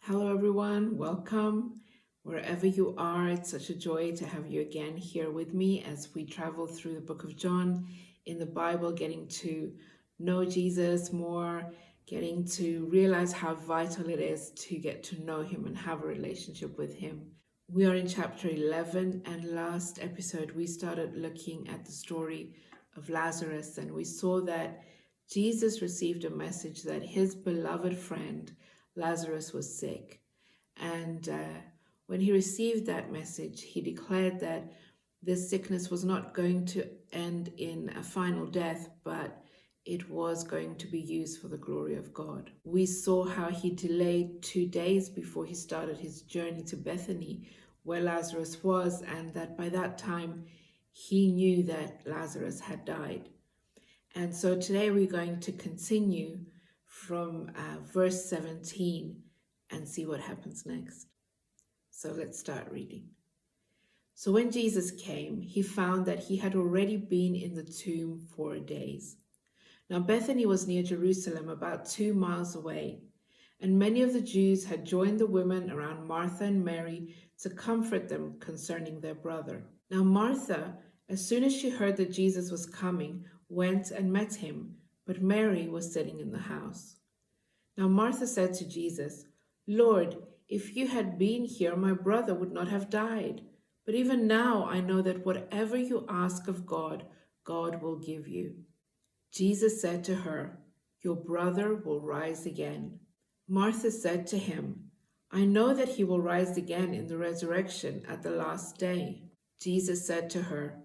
Hello, everyone. Welcome. Wherever you are, it's such a joy to have you again here with me as we travel through the book of John in the Bible, getting to know Jesus more, getting to realize how vital it is to get to know him and have a relationship with him. We are in chapter 11, and last episode we started looking at the story of Lazarus, and we saw that Jesus received a message that his beloved friend Lazarus was sick. And when he received that message, he declared that this sickness was not going to end in a final death, but it was going to be used for the glory of God. We saw how he delayed 2 days before he started his journey to Bethany, where Lazarus was, and that by that time he knew that Lazarus had died. And so today we're going to continue from verse 17 and see what happens next. So let's start reading. So when Jesus came, he found that he had already been in the tomb 4 days. Now Bethany was near Jerusalem, about 2 miles away, and many of the Jews had joined the women around Martha and Mary to comfort them concerning their brother. Now Martha, as soon as she heard that Jesus was coming, went and met him, but Mary was sitting in the house. Now Martha said to Jesus, "Lord, if you had been here, my brother would not have died. But even now I know that whatever you ask of God, God will give you." Jesus said to her, "Your brother will rise again." Martha said to him, "I know that he will rise again in the resurrection at the last day." Jesus said to her,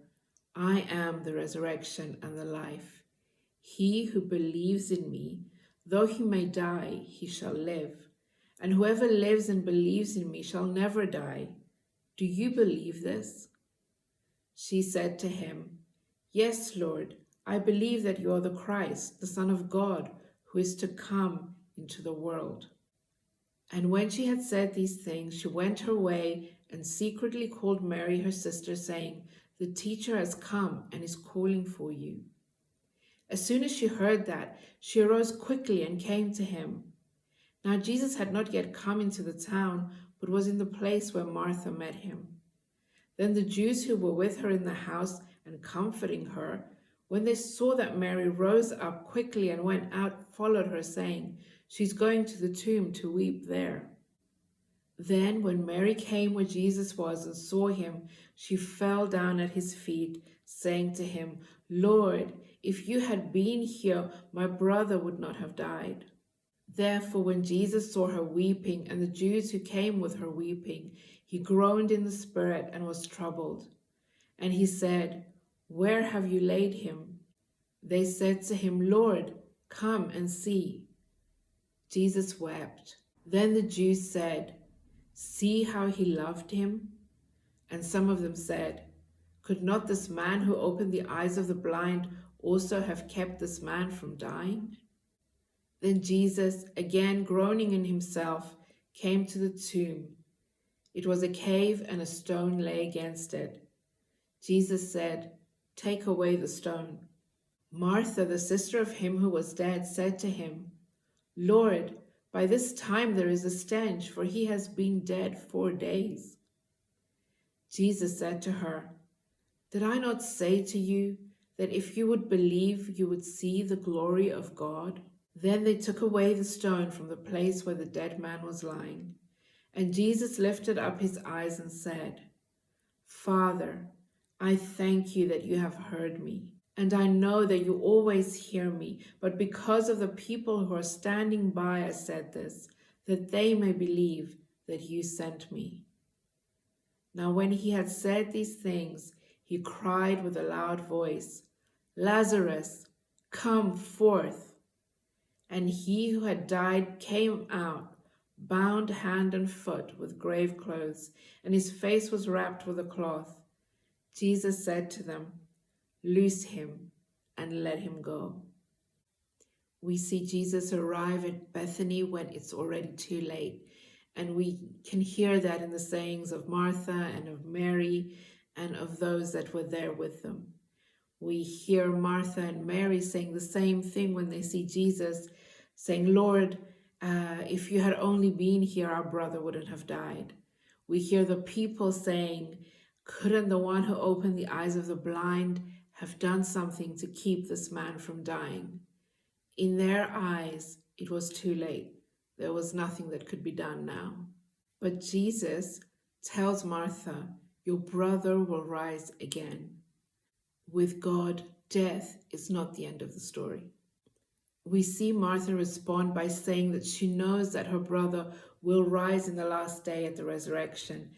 "I am the resurrection and the life. He who believes in me, though he may die, he shall live. And whoever lives and believes in me shall never die. Do you believe this?" She said to him, "Yes, Lord, I believe that you are the Christ, the Son of God, who is to come into the world." And when she had said these things, she went her way and secretly called Mary her sister, saying, "The teacher has come and is calling for you." As soon as she heard that, she arose quickly and came to him. Now Jesus had not yet come into the town, but was in the place where Martha met him. Then the Jews who were with her in the house and comforting her, when they saw that Mary rose up quickly and went out, followed her, saying, "She's going to the tomb to weep there." Then when Mary came where Jesus was and saw him, she fell down at his feet, saying to him, "Lord, if you had been here, my brother would not have died." Therefore, when Jesus saw her weeping, and the Jews who came with her weeping, he groaned in the spirit and was troubled. And he said, "Where have you laid him?" They said to him, "Lord, come and see." Jesus wept. Then the Jews said, "See how he loved him?" And some of them said, "Could not this man who opened the eyes of the blind also have kept this man from dying?" Then Jesus, again groaning in himself, came to the tomb. It was a cave, and a stone lay against it. Jesus said, "Take away the stone." Martha, the sister of him who was dead, said to him, "Lord, by this time there is a stench, for he has been dead 4 days." Jesus said to her, "Did I not say to you that if you would believe, you would see the glory of God?" Then they took away the stone from the place where the dead man was lying. And Jesus lifted up his eyes and said, "Father, I thank you that you have heard me. And I know that you always hear me, but because of the people who are standing by, I said this, that they may believe that you sent me." Now when he had said these things, he cried with a loud voice, "Lazarus, come forth." And he who had died came out, bound hand and foot with grave clothes, and his face was wrapped with a cloth. Jesus said to them, "Loose him and let him go." We see Jesus arrive at Bethany when it's already too late. And we can hear that in the sayings of Martha and of Mary and of those that were there with them. We hear Martha and Mary saying the same thing when they see Jesus, saying, "Lord, If you had only been here, our brother wouldn't have died. We hear the people saying, couldn't the one who opened the eyes of the blind have done something to keep this man from dying? In their eyes, it was too late. There was nothing that could be done now. But Jesus tells Martha, your brother will rise again. With God, death is not the end of the story. We see Martha respond by saying that she knows that her brother will rise in the last day at the resurrection.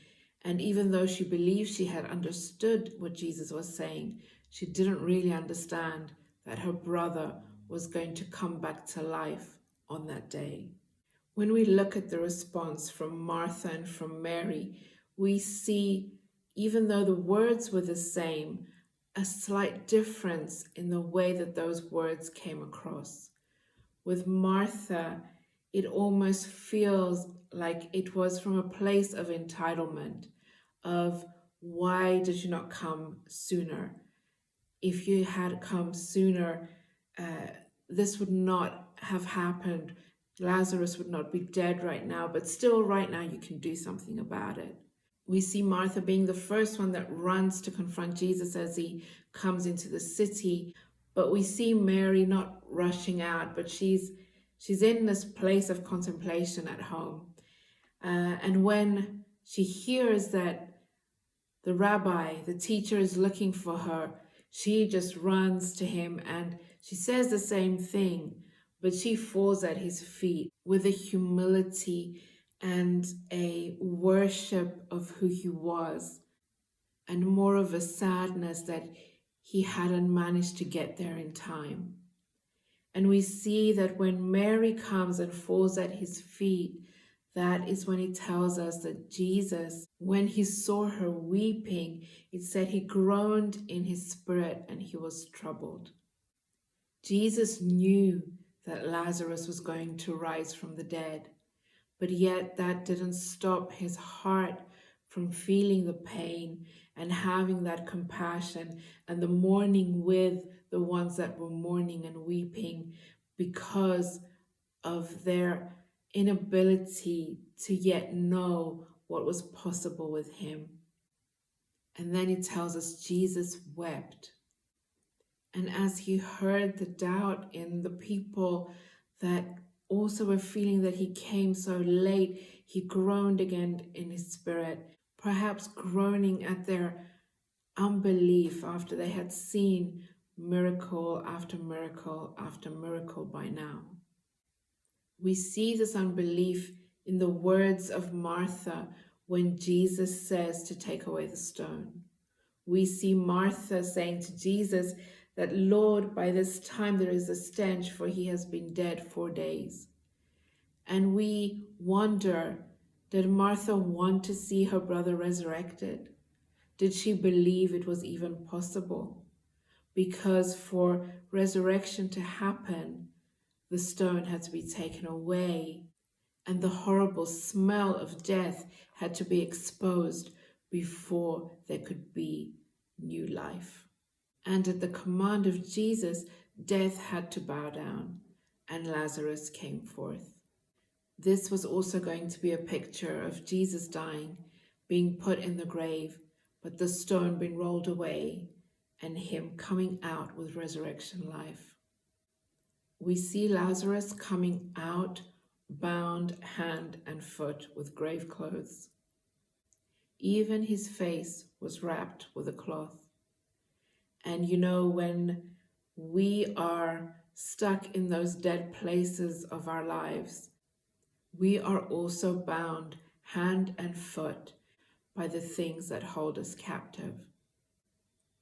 And even though she believed she had understood what Jesus was saying, she didn't really understand that her brother was going to come back to life on that day. When we look at the response from Martha and from Mary, we see, even though the words were the same, a slight difference in the way that those words came across. With Martha, it almost feels like it was from a place of entitlement, of why did you not come sooner? If you had come sooner, this would not have happened. Lazarus would not be dead right now, but still right now you can do something about it. We see Martha being the first one that runs to confront Jesus as he comes into the city, but we see Mary not rushing out, but she's in this place of contemplation at home. And when she hears that the rabbi, the teacher, is looking for her, she just runs to him and she says the same thing, but she falls at his feet with a humility and a worship of who he was, and more of a sadness that he hadn't managed to get there in time. And we see that when Mary comes and falls at his feet, that is when he tells us that Jesus, when he saw her weeping, it said he groaned in his spirit and he was troubled. Jesus knew that Lazarus was going to rise from the dead, but yet that didn't stop his heart from feeling the pain and having that compassion and the mourning with the ones that were mourning and weeping because of their inability to yet know what was possible with him. And then it tells us Jesus wept. And as he heard the doubt in the people that also were feeling that he came so late, he groaned again in his spirit, perhaps groaning at their unbelief after they had seen miracle after miracle after miracle by now. We see this unbelief in the words of Martha when Jesus says to take away the stone. We see Martha saying to Jesus that, Lord, by this time there is a stench, for he has been dead 4 days. And we wonder, did Martha want to see her brother resurrected? Did she believe it was even possible? Because for resurrection to happen, the stone had to be taken away, and the horrible smell of death had to be exposed before there could be new life. And at the command of Jesus, death had to bow down, and Lazarus came forth. This was also going to be a picture of Jesus dying, being put in the grave, but the stone being rolled away, and him coming out with resurrection life. We see Lazarus coming out, bound hand and foot with grave clothes. Even his face was wrapped with a cloth. And you know, when we are stuck in those dead places of our lives, we are also bound hand and foot by the things that hold us captive.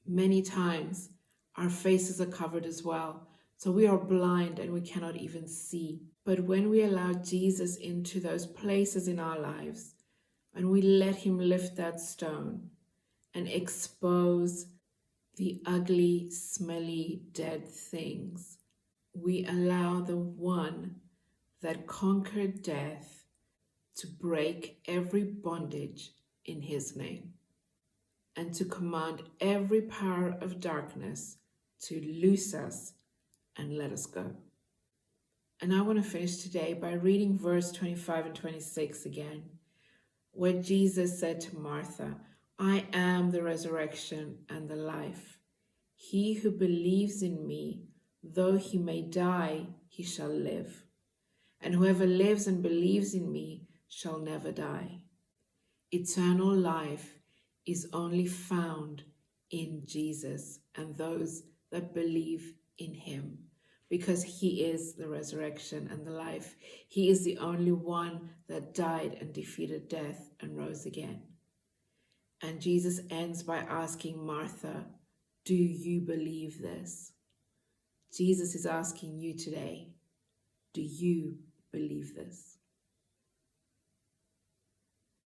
Many times, our faces are covered as well, so we are blind and we cannot even see. But when we allow Jesus into those places in our lives, and we let him lift that stone and expose the ugly, smelly, dead things, we allow the one that conquered death to break every bondage in his name and to command every power of darkness to loose us and let us go. And I want to finish today by reading verse 25 and 26 again, where Jesus said to Martha, I am the resurrection and the life. He who believes in me, though he may die, he shall live. And whoever lives and believes in me shall never die. Eternal life is only found in Jesus and those that believe in him, because he is the resurrection and the life. He is the only one that died and defeated death and rose again. And Jesus ends by asking Martha, do you believe this? Jesus is asking you today, do you believe this?